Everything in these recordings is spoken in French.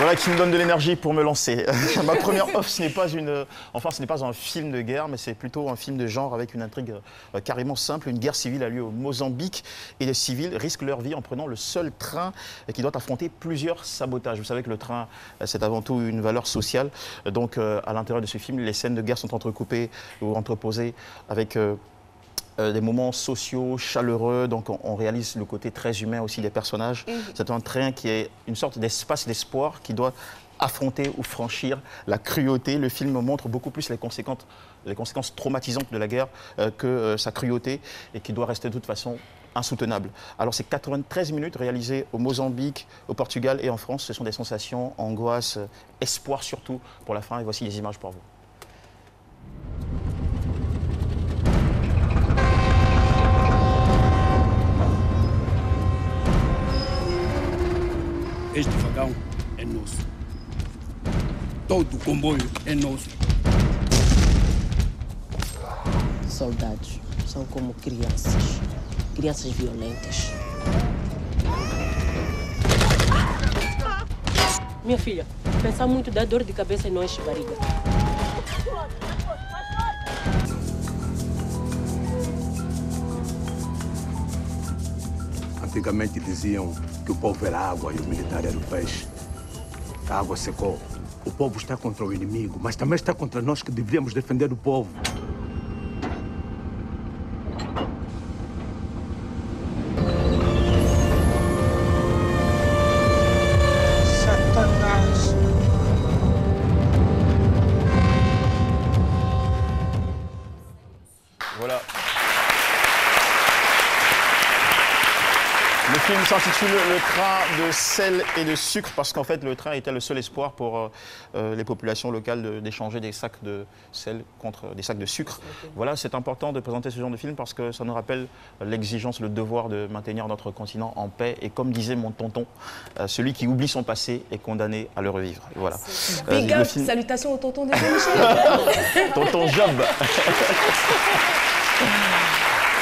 Voilà qui me donne de l'énergie pour me lancer. Ma première offre, ce n'est pas un film de guerre, mais c'est plutôt un film de genre avec une intrigue carrément simple. Une guerre civile a lieu au Mozambique et les civils risquent leur vie en prenant le seul train qui doit affronter plusieurs sabotages. Vous savez que le train, c'est avant tout une valeur sociale. Donc, à l'intérieur de ce film, les scènes de guerre sont entrecoupées ou entreposées avec des moments sociaux, chaleureux, donc on réalise le côté très humain aussi des personnages. C'est un train qui est une sorte d'espace d'espoir qui doit affronter ou franchir la cruauté. Le film montre beaucoup plus les conséquences traumatisantes de la guerre que sa cruauté et qui doit rester de toute façon insoutenable. Alors c'est 93 minutes réalisées au Mozambique, au Portugal et en France. Ce sont des sensations, angoisse, espoir surtout pour la fin. Et voici les images pour vous. Este vagão é nosso. Todo o comboio é nosso. Soldados são como crianças. Crianças violentas. Minha filha, pensar muito dá dor de cabeça e não enche barriga. Antigamente diziam que o povo era água e o militar era o peixe. A água secou. O povo está contra o inimigo, mas também está contra nós que deveríamos defender o povo. Satanás. Voilà. Le film s'intitule Le train de sel et de sucre parce qu'en fait le train était le seul espoir pour les populations locales d'échanger des sacs de sel contre des sacs de sucre. Voilà, c'est important de présenter ce genre de film parce que ça nous rappelle l'exigence, le devoir de maintenir notre continent en paix. Et comme disait mon tonton, celui qui oublie son passé est condamné à le revivre. Voilà. Big up, salutations au tonton de Jean-Michel. Tonton Job.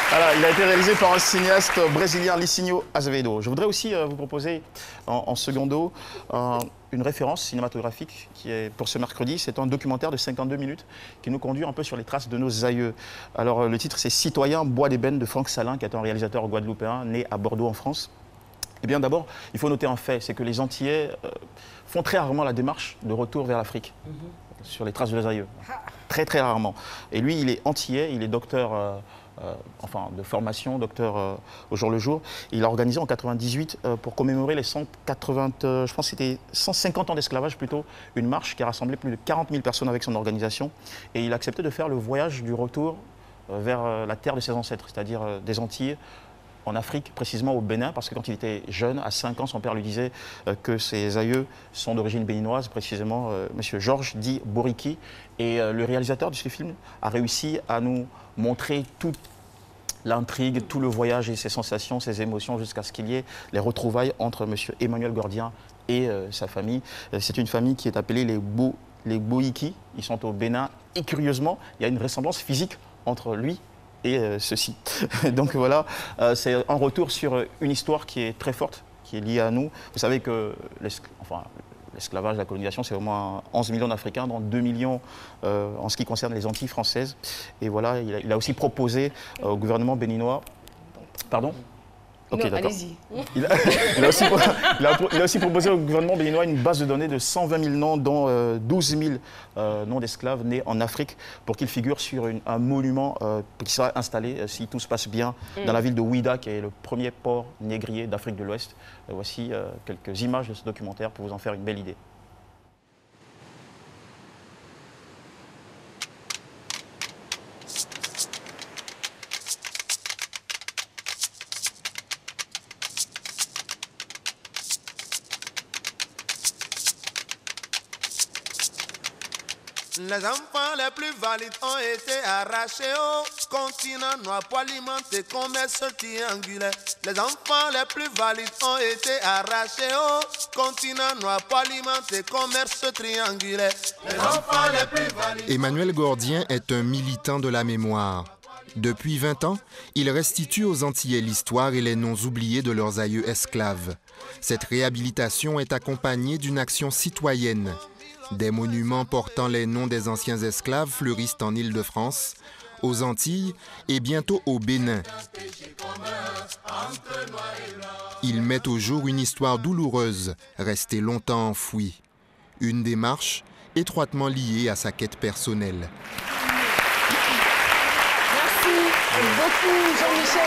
Voilà, il a été réalisé par un cinéaste brésilien, Licinho Azevedo. Je voudrais aussi vous proposer en secondo une référence cinématographique qui est pour ce mercredi. C'est un documentaire de 52 minutes qui nous conduit un peu sur les traces de nos aïeux. Alors le titre c'est Citoyen Bois d'Ébène de Franck Salin, qui est un réalisateur guadeloupéen né à Bordeaux en France. Eh bien d'abord, il faut noter un fait, c'est que les Antillais font très rarement la démarche de retour vers l'Afrique. Sur les traces de leurs aïeux. Très très rarement. Et lui, il est antillais, il est docteur de formation, docteur au jour le jour. Il a organisé en 98 pour commémorer les 180, je pense que c'était 150 ans d'esclavage plutôt, une marche qui a rassemblé plus de 40 000 personnes avec son organisation. Et il a accepté de faire le voyage du retour vers la terre de ses ancêtres, c'est-à-dire des Antilles, en Afrique, précisément au Bénin, parce que quand il était jeune, à 5 ans, son père lui disait que ses aïeux sont d'origine béninoise, précisément M. Georges dit Boriki. Et le réalisateur de ce film a réussi à nous montrer toute l'intrigue, tout le voyage et ses sensations, ses émotions, jusqu'à ce qu'il y ait les retrouvailles entre M. Emmanuel Gordien et sa famille. C'est une famille qui est appelée les Boïki. Ils sont au Bénin. Et curieusement, il y a une ressemblance physique entre lui et ceci. Donc voilà, c'est un retour sur une histoire qui est très forte, qui est liée à nous. Vous savez que l'esclavage, la colonisation, c'est au moins 11 millions d'Africains, dont 2 millions en ce qui concerne les Antilles françaises. Et voilà, il a aussi proposé au gouvernement béninois... Pardon ? Ok, d'accord. Il a aussi proposé au gouvernement béninois une base de données de 120 000 noms, dont 12 000 noms d'esclaves nés en Afrique, pour qu'ils figurent sur un monument qui sera installé, si tout se passe bien, dans la ville de Ouida, qui est le premier port négrier d'Afrique de l'Ouest. Voici quelques images de ce documentaire pour vous en faire une belle idée. Les enfants les plus valides ont été arrachés au continent noir pour alimenter commerce triangulaire. Les enfants les plus valides ont été arrachés au continent noir pour alimenter commerce triangulaire. Les enfants les plus valides. Emmanuel Gordien est un militant de la mémoire. Depuis 20 ans, il restitue aux Antillais l'histoire et les noms oubliés de leurs aïeux esclaves. Cette réhabilitation est accompagnée d'une action citoyenne. Des monuments portant les noms des anciens esclaves fleurissent en Île-de-France, aux Antilles et bientôt au Bénin. Ils mettent au jour une histoire douloureuse, restée longtemps enfouie. Une démarche étroitement liée à sa quête personnelle. Merci beaucoup Jean-Michel.